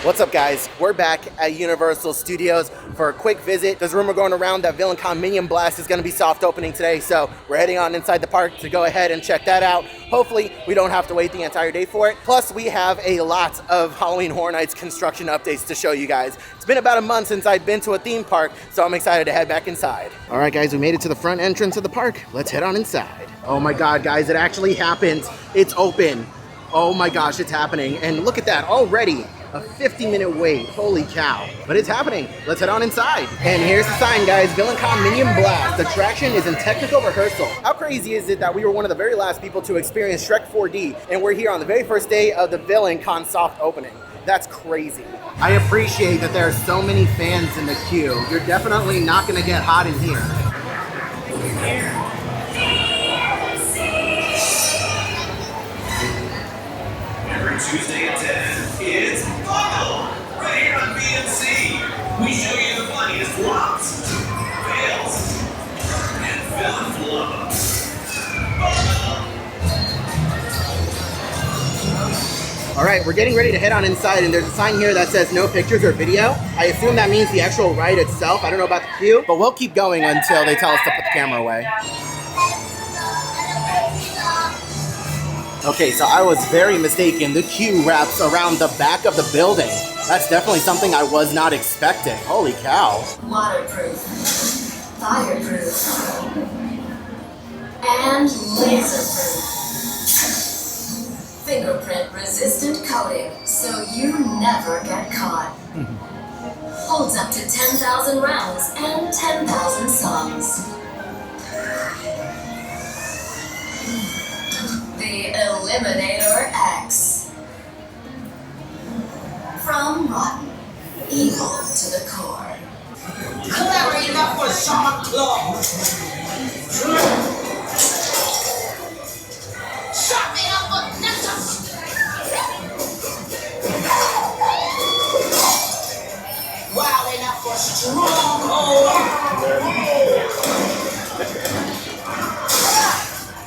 What's up, guys? We're back at Universal Studios for a quick visit. There's a rumor going around that Con Minion Blast is going to be soft opening today, so we're heading on inside the park to go ahead and check that out. Hopefully, we don't have to wait the entire day for it. Plus, we have a lot of Halloween Horror Nights construction updates to show you guys. It's been about a month since I've been to a theme park, so I'm excited to head back inside. All right, guys, we made it to the front entrance of the park. Let's head on inside. Oh my God, guys, it actually happened. It's open. Oh my gosh, it's happening. And look at that, already. A 50-minute wait, holy cow. But it's happening, let's head on inside. And here's the sign, guys, Con Minion Blast. The attraction is in technical rehearsal. How crazy is it that we were one of the very last people to experience Shrek 4D, and we're here on the very first day of the Con soft opening? That's crazy. I appreciate that there are so many fans in the queue. You're definitely not gonna get hot in here. Tuesday at 10, it's Buckle! Right here on BNC. We show you the funniest flops, fails, and villain flubs. All right, we're getting ready to head on inside, and there's a sign here that says no pictures or video. I assume that means the actual ride itself. I don't know about the queue, but we'll keep going until they tell us to put the camera away. Okay, so I was very mistaken. The queue wraps around the back of the building. That's definitely something I was not expecting. Holy cow. Waterproof, fireproof, and laserproof. Fingerprint resistant coating, so you never get caught. Holds up to 10,000 rounds and 10,000 songs. The Eliminator X. From rotten, evil to the core. Clever enough for Summer Club. Shut me up for Nexus. Wow enough for Stronghold.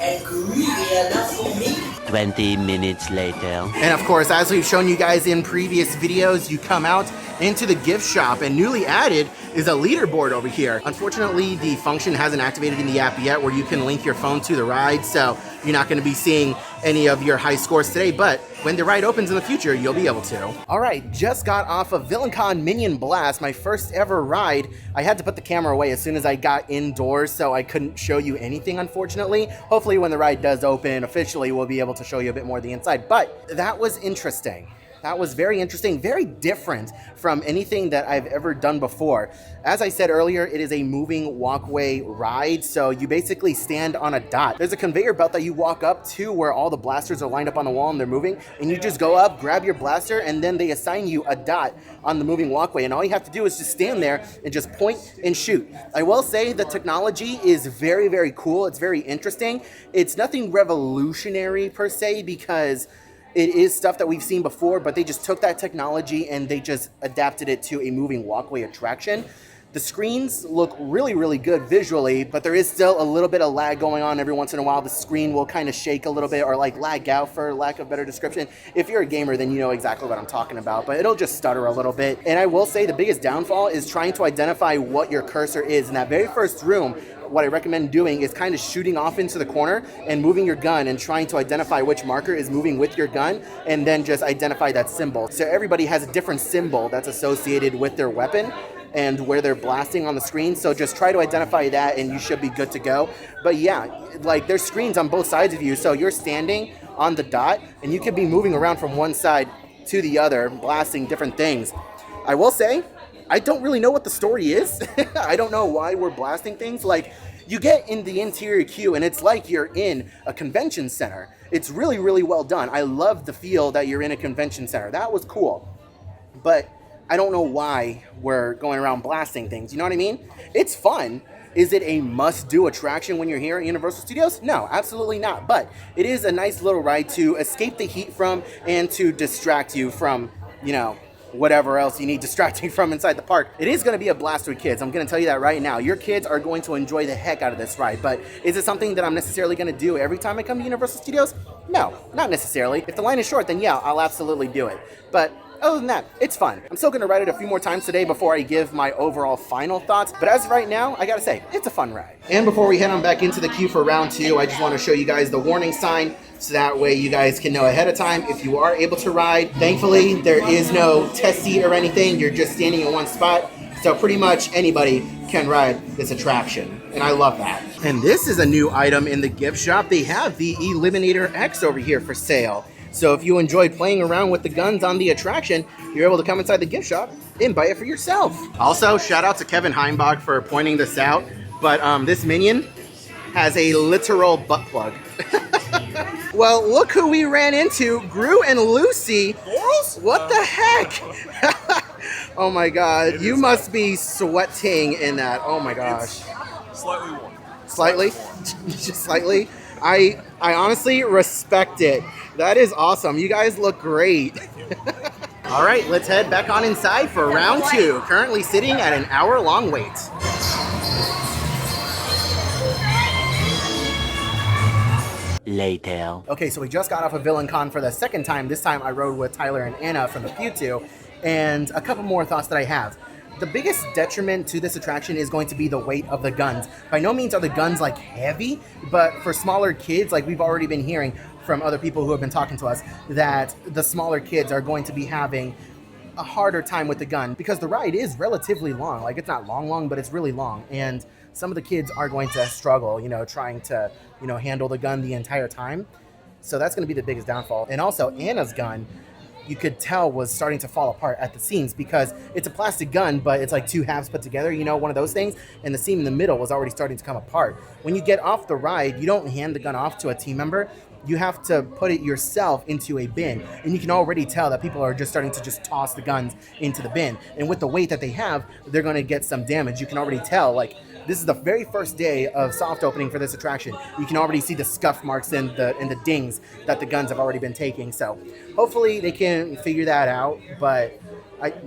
And greedy enough for me. 20 minutes later. And of course, as we've shown you guys in previous videos, you come out into the gift shop, and newly added is a leaderboard over here. Unfortunately, the function hasn't activated in the app yet where you can link your phone to the ride, so you're not gonna be seeing any of your high scores today, but when the ride opens in the future, you'll be able to. All right, just got off of Con Minion Blast, my first ever ride. I had to put the camera away as soon as I got indoors, so I couldn't show you anything, unfortunately. Hopefully when the ride does open officially, we'll be able to show you a bit more of the inside, but that was interesting. That was very interesting, very different from anything that I've ever done before. As I said earlier, it is a moving walkway ride, so you basically stand on a dot. There's a conveyor belt that you walk up to where all the blasters are lined up on the wall and they're moving, and you just go up, grab your blaster, and then they assign you a dot on the moving walkway, and all you have to do is just stand there and just point and shoot. I will say the technology is very, very cool. It's very interesting. It's nothing revolutionary per se, because it is stuff that we've seen before, but they just took that technology and they just adapted it to a moving walkway attraction. The screens look really, really good visually, but there is still a little bit of lag going on. Every once in a while, the screen will kind of shake a little bit or like lag out, for lack of better description. If you're a gamer, then you know exactly what I'm talking about, but it'll just stutter a little bit. And I will say the biggest downfall is trying to identify what your cursor is. In that very first room, what I recommend doing is kind of shooting off into the corner and moving your gun and trying to identify which marker is moving with your gun, and then just identify that symbol. So everybody has a different symbol that's associated with their weapon and where they're blasting on the screen. So just try to identify that and you should be good to go. But yeah, like there's screens on both sides of you. So you're standing on the dot and you could be moving around from one side to the other, blasting different things. I will say, I don't really know what the story is. I don't know why we're blasting things. Like, you get in the interior queue and it's like you're in a convention center. It's really, really well done. I love the feel that you're in a convention center. That was cool. But I don't know why we're going around blasting things. You know what I mean? It's fun. Is it a must-do attraction when you're here at Universal Studios? No, absolutely not. But it is a nice little ride to escape the heat from and to distract you from, you know, whatever else you need distracting from inside the park. It is going to be a blast with kids. I'm going to tell you that right now. Your kids are going to enjoy the heck out of this ride, but is it something that I'm necessarily going to do every time I come to Universal Studios? No, not necessarily. If the line is short, then yeah, I'll absolutely do it. But other than that, it's fun. I'm still gonna ride it a few more times today before I give my overall final thoughts, but as of right now, I gotta say, it's a fun ride. And before we head on back into the queue for round 2, I just wanna show you guys the warning sign, so that way you guys can know ahead of time if you are able to ride. Thankfully, there is no test seat or anything, you're just standing in one spot, so pretty much anybody can ride this attraction, and I love that. And this is a new item in the gift shop. They have the Eliminator X over here for sale. So if you enjoyed playing around with the guns on the attraction, you're able to come inside the gift shop and buy it for yourself. Also, shout out to Kevin Heimbach for pointing this out, but this Minion has a literal butt plug. Well, look who we ran into, Gru and Lucy. Girls? What the heck? Oh my God, you must be sweating in that. Oh my gosh. Slightly warm. Slightly? Just slightly? I honestly respect it. That is awesome. You guys look great. All right, let's head back on inside for round 2. Currently sitting at an hour-long wait. Later. Okay, so we just got off of Villain Con for the second time. This time I rode with Tyler and Anna from the Q2, and a couple more thoughts that I have. The biggest detriment to this attraction is going to be the weight of the guns. By no means are the guns like heavy, but for smaller kids, like we've already been hearing from other people who have been talking to us, that the smaller kids are going to be having a harder time with the gun because the ride is relatively long. Like, it's not long, but it's really long. And some of the kids are going to struggle, trying to, handle the gun the entire time. So that's going to be the biggest downfall. And also, Anna's gun, you could tell was starting to fall apart at the seams because it's a plastic gun, but it's like 2 halves put together, one of those things, and the seam in the middle was already starting to come apart. When you get off the ride, you don't hand the gun off to a team member. You have to put it yourself into a bin, and you can already tell that people are just starting to just toss the guns into the bin. And with the weight that they have, they're going to get some damage. You can already tell, like, this is the very first day of soft opening for this attraction. You can already see the scuff marks and the dings that the guns have already been taking. So hopefully they can figure that out. But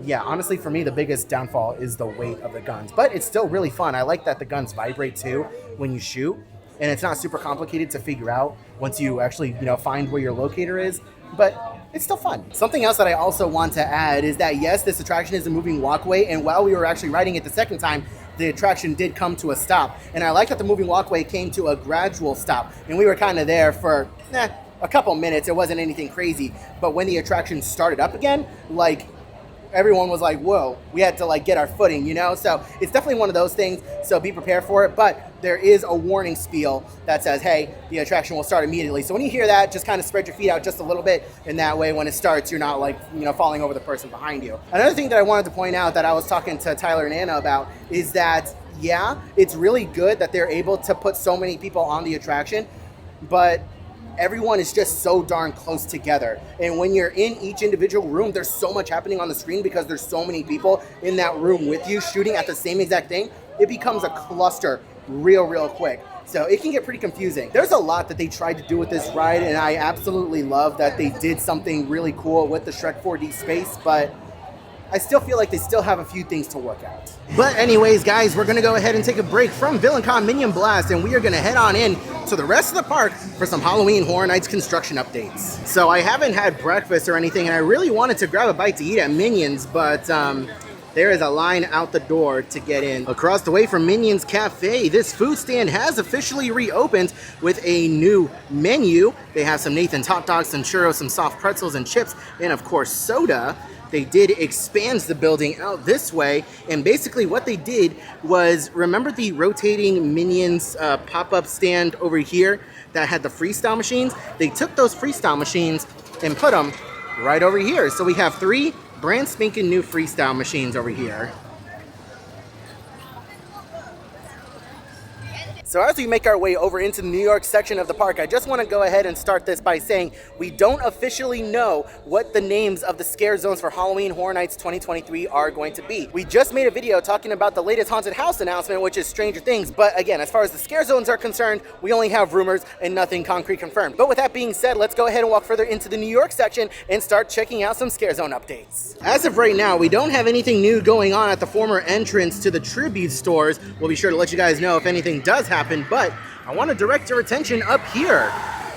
honestly, for me, the biggest downfall is the weight of the guns. But it's still really fun. I like that the guns vibrate too when you shoot. And it's not super complicated to figure out once you actually, find where your locator is. But it's still fun. Something else that I also want to add is that, yes, this attraction is a moving walkway. And while we were actually riding it the second time, the attraction did come to a stop. And I like that the moving walkway came to a gradual stop. And we were kind of there for a couple minutes. It wasn't anything crazy. But when the attraction started up again, like, everyone was like, whoa, we had to get our footing, So it's definitely one of those things. So be prepared for it. But there is a warning spiel that says, hey, the attraction will start immediately. So when you hear that, just kind of spread your feet out just a little bit. And that way, when it starts, you're not falling over the person behind you. Another thing that I wanted to point out that I was talking to Tyler and Anna about is that, yeah, it's really good that they're able to put so many people on the attraction, but everyone is just so darn close together. And when you're in each individual room, there's so much happening on the screen because there's so many people in that room with you shooting at the same exact thing. It becomes a cluster real quick. So it can get pretty confusing. There's a lot that they tried to do with this ride, and I absolutely love that they did something really cool with the Shrek 4D space, but I still feel like they still have a few things to work out. But anyways, guys, we're going to go ahead and take a break from Con Minion Blast, and we are going to head on in to the rest of the park for some Halloween Horror Nights construction updates. So I haven't had breakfast or anything, and I really wanted to grab a bite to eat at Minions, but there is a line out the door to get in. Across the way from Minions Cafe, this food stand has officially reopened with a new menu. They have some Nathan's hot dogs, some churros, some soft pretzels and chips, and of course soda. They did expand the building out this way, and basically what they did was, remember the rotating Minions pop-up stand over here that had the freestyle machines? They took those freestyle machines and put them right over here. So we have 3 brand spanking new freestyle machines over here. So as we make our way over into the New York section of the park, I just want to go ahead and start this by saying we don't officially know what the names of the scare zones for Halloween Horror Nights 2023 are going to be. We just made a video talking about the latest haunted house announcement, which is Stranger Things, but again, as far as the scare zones are concerned, we only have rumors and nothing concrete confirmed. But with that being said, let's go ahead and walk further into the New York section and start checking out some scare zone updates. As of right now, we don't have anything new going on at the former entrance to the Tribute stores. We'll be sure to let you guys know if anything does happen, but I want to direct your attention up here.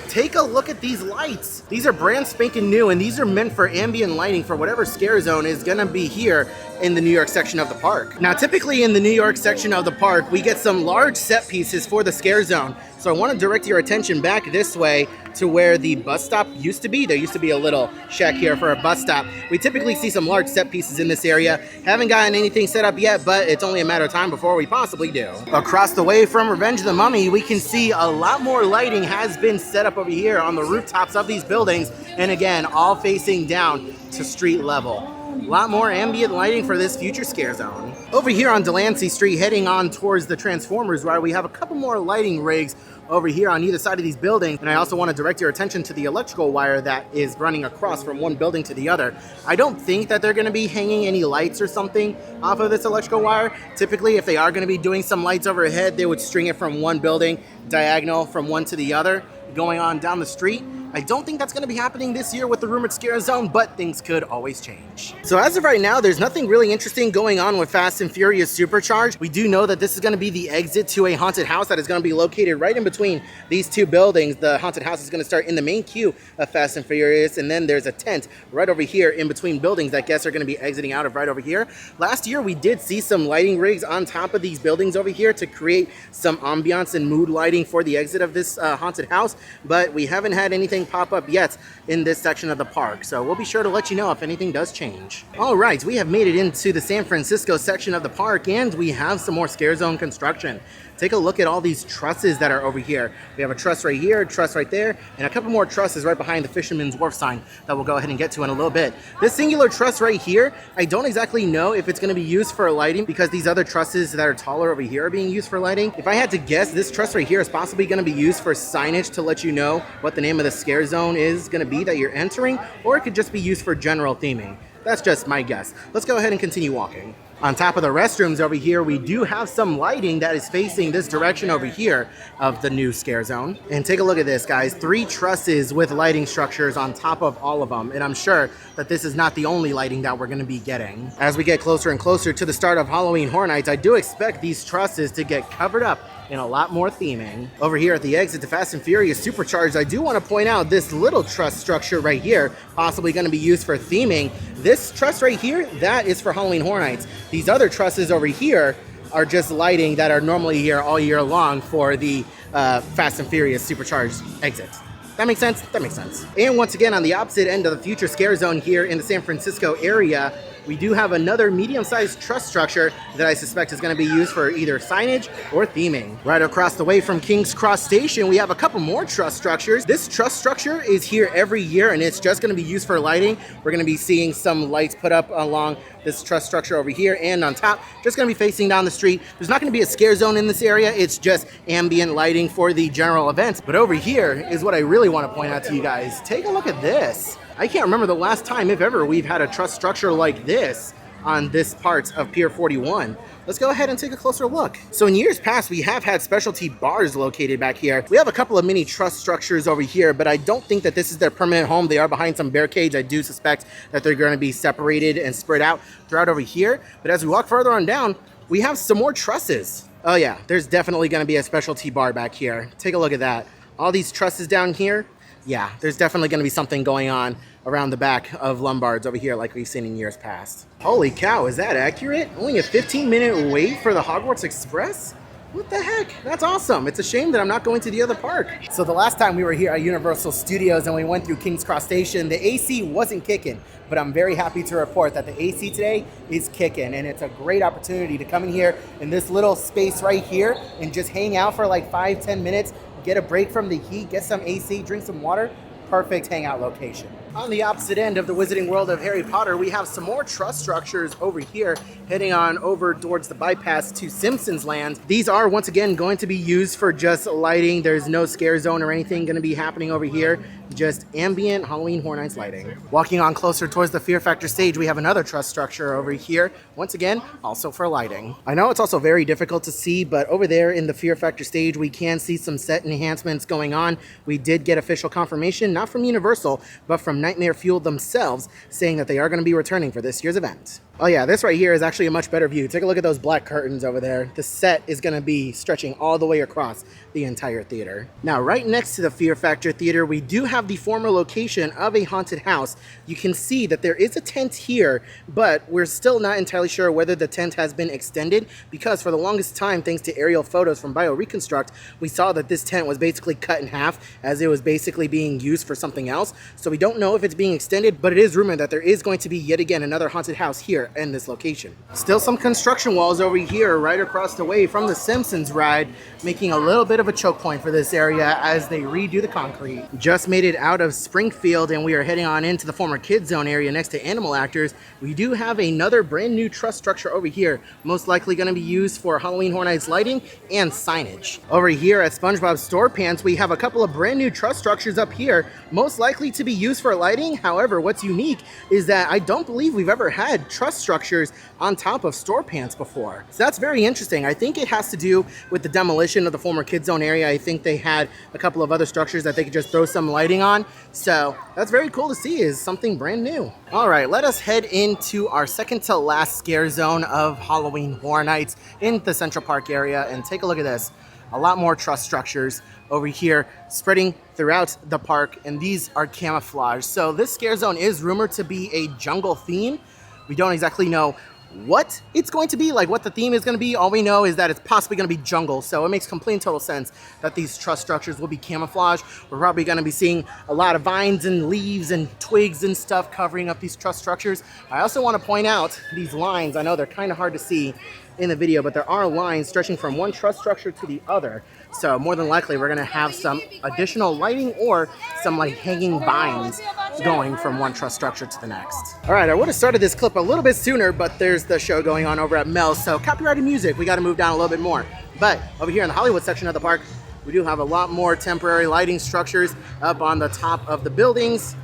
Take a look at these lights. These are brand spanking new, and these are meant for ambient lighting for whatever scare zone is gonna be here in the New York section of the park. Now, typically in the New York section of the park, we get some large set pieces for the scare zone. So I want to direct your attention back this way to where the bus stop used to be. There used to be a little shack here for a bus stop. We typically see some large set pieces in this area. Haven't gotten anything set up yet, but it's only a matter of time before we possibly do. Across the way from Revenge of the Mummy, we can see a lot more lighting has been set up over here on the rooftops of these buildings. And again, all facing down to street level. A lot more ambient lighting for this future scare zone. Over here on Delancey Street, heading on towards the Transformers ride, we have a couple more lighting rigs over here on either side of these buildings. And I also want to direct your attention to the electrical wire that is running across from one building to the other. I don't think that they're going to be hanging any lights or something off of this electrical wire. Typically, if they are going to be doing some lights overhead, they would string it from one building diagonal from one to the other, going on down the street. I don't think that's going to be happening this year with the rumored scare zone, but things could always change. So as of right now, there's nothing really interesting going on with Fast and Furious Supercharged. We do know that this is going to be the exit to a haunted house that is going to be located right in between these two buildings. The haunted house is going to start in the main queue of Fast and Furious, and then there's a tent right over here in between buildings that guests are going to be exiting out of right over here. Last year, we did see some lighting rigs on top of these buildings over here to create some ambiance and mood lighting for the exit of this haunted house, but we haven't had anything pop up yet in this section of the park, so we'll be sure to let you know if anything does change. All right, we have made it into the San Francisco section of the park, and we have some more scare zone construction. Take a look at all these trusses that are over here. We have a truss right here, a truss right there, and a couple more trusses right behind the Fisherman's Wharf sign that we'll go ahead and get to in a little bit. This singular truss right here, I don't exactly know if it's going to be used for lighting because these other trusses that are taller over here are being used for lighting. If I had to guess, this truss right here is possibly going to be used for signage to let you know what the name of the scare zone is going to be that you're entering, or it could just be used for general theming. That's just my guess. Let's go ahead and continue walking. On top of the restrooms over here, we do have some lighting that is facing this direction over here of the new scare zone. And take a look at this, guys. 3 trusses with lighting structures on top of all of them. And I'm sure that this is not the only lighting that we're going to be getting. As we get closer and closer to the start of Halloween Horror Nights, I do expect these trusses to get covered up in a lot more theming. Over here at the exit to Fast and Furious Supercharged, I do want to point out this little truss structure right here, possibly going to be used for theming. This truss right here, that is for Halloween Horror Nights. These other trusses over here are just lighting that are normally here all year long for the Fast and Furious Supercharged exit. That makes sense? That makes sense. And once again, on the opposite end of the future scare zone here in the San Francisco area, we do have another medium-sized truss structure that I suspect is going to be used for either signage or theming. Right across the way from King's Cross Station, we have a couple more truss structures. This truss structure is here every year, and it's just going to be used for lighting. We're going to be seeing some lights put up along this truss structure over here and on top, just going to be facing down the street. There's not going to be a scare zone in this area. It's just ambient lighting for the general events. But over here is what I really want to point out to you guys. Take a look at this. I can't remember the last time, if ever, we've had a truss structure like this on this part of Pier 41. Let's go ahead and take a closer look. So in years past, we have had specialty bars located back here. We have a couple of mini truss structures over here, but I don't think that this is their permanent home. They are behind some barricades. I do suspect that they're going to be separated and spread out throughout over here. But as we walk further on down, we have some more trusses. Oh yeah, there's definitely going to be a specialty bar back here. Take a look at that. All these trusses down here. Yeah, there's definitely going to be something going on around the back of Lombard's over here like we've seen in years past. Holy cow, is that accurate? Only a 15-minute wait for the Hogwarts Express? What the heck? That's awesome. It's a shame that I'm not going to the other park. So the last time we were here at Universal Studios and we went through King's Cross Station, the AC wasn't kicking, but I'm very happy to report that the AC today is kicking, and it's a great opportunity to come in here in this little space right here and just hang out for like 5-10 minutes, get a break from the heat, get some AC, drink some water. Perfect hangout location. On the opposite end of the Wizarding World of Harry Potter, we have some more truss structures over here, heading on over towards the bypass to Simpsons Land. These are once again going to be used for just lighting. There's no scare zone or anything going to be happening over here. Just ambient Halloween Horror Nights lighting. Walking on closer towards the Fear Factor stage, we have another truss structure over here. Once again, also for lighting. I know it's also very difficult to see, but over there in the Fear Factor stage, we can see some set enhancements going on. We did get official confirmation, not from Universal, but from Nightmare Fuel themselves, saying that they are going to be returning for this year's event. Oh yeah, this right here is actually a much better view. Take a look at those black curtains over there. The set is going to be stretching all the way across the entire theater. Now, right next to the Fear Factor Theater, we do have the former location of a haunted house. You can see that there is a tent here, but we're still not entirely sure whether the tent has been extended, because for the longest time, thanks to aerial photos from BioReconstruct, we saw that this tent was basically cut in half as it was basically being used for something else. So we don't know if it's being extended, but it is rumored that there is going to be yet again another haunted house here in this location. Still some construction walls over here right across the way from the Simpsons ride, making a little bit of a choke point for this area as they redo the concrete. Just made it out of Springfield and we are heading on into the former Kids Zone area next to Animal Actors. We do have another brand new truss structure over here, most likely going to be used for Halloween Horror Nights lighting and signage. Over here at SpongeBob Store Pants, we have a couple of brand new truss structures up here, most likely to be used for lighting. However, what's unique is that I don't believe we've ever had truss structures on top of store pants before. So that's very interesting. I think it has to do with the demolition of the former Kids Zone area. I think they had a couple of other structures that they could just throw some lighting on. So that's very cool to see, is something brand new. All right, let us head into our second to last scare zone of Halloween Horror Nights in the Central Park area, and take a look at this. A lot more truss structures over here spreading throughout the park, and these are camouflage. So this scare zone is rumored to be a jungle theme. We don't exactly know what it's going to be, like what the theme is going to be. All we know is that it's possibly going to be jungle, so it makes complete and total sense that these truss structures will be camouflage. We're probably going to be seeing a lot of vines and leaves and twigs and stuff covering up these truss structures. I also want to point out these lines. I know they're kind of hard to see in the video, but there are lines stretching from one truss structure to the other. So more than likely, we're going to have some additional lighting or some like hanging vines going from one truss structure to the next. All right, I would have started this clip a little bit sooner, but there's the show going on over at Mel's, so copyrighted music, we got to move down a little bit more. But over here in the Hollywood section of the park, we do have a lot more temporary lighting structures up on the top of the buildings,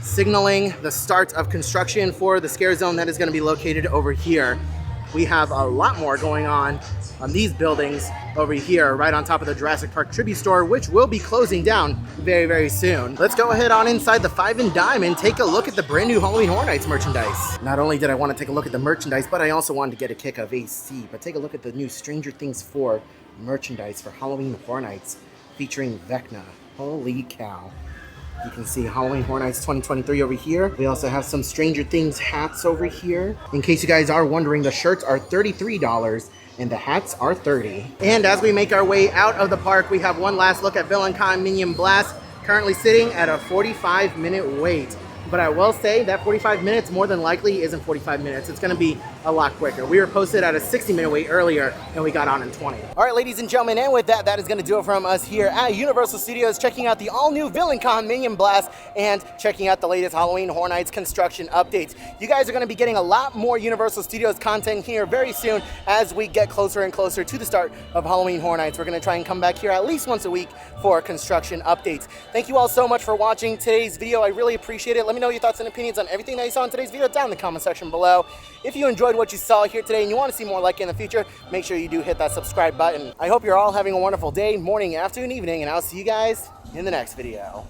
signaling the start of construction for the scare zone that is going to be located over here. We have a lot more going on these buildings over here, right on top of the Jurassic Park Tribute Store, which will be closing down very, very soon. Let's go ahead on inside the Five and Dime and take a look at the brand new Halloween Horror Nights merchandise. Not only did I want to take a look at the merchandise, but I also wanted to get a kick of AC. But take a look at the new Stranger Things 4 merchandise for Halloween Horror Nights featuring Vecna. Holy cow. You can see Halloween Horror Nights 2023 over here. We also have some Stranger Things hats over here. In case you guys are wondering, the shirts are $33 and the hats are $30. And as we make our way out of the park, we have one last look at Con Minion Blast, currently sitting at a 45-minute wait. But I will say that 45 minutes more than likely isn't 45 minutes. It's gonna be a lot quicker. We were posted at a 60-minute wait earlier and we got on in 20. All right, ladies and gentlemen, and with that, that is gonna do it from us here at Universal Studios, checking out the all-new Con Minion Blast and checking out the latest Halloween Horror Nights construction updates. You guys are gonna be getting a lot more Universal Studios content here very soon as we get closer and closer to the start of Halloween Horror Nights. We're gonna try and come back here at least once a week for construction updates. Thank you all so much for watching today's video. I really appreciate it. Let me know your thoughts and opinions on everything that you saw in today's video down in the comment section below. If you enjoyed what you saw here today and you want to see more like it in the future, make sure you do hit that subscribe button. I hope you're all having a wonderful day, morning, afternoon, evening, and I'll see you guys in the next video.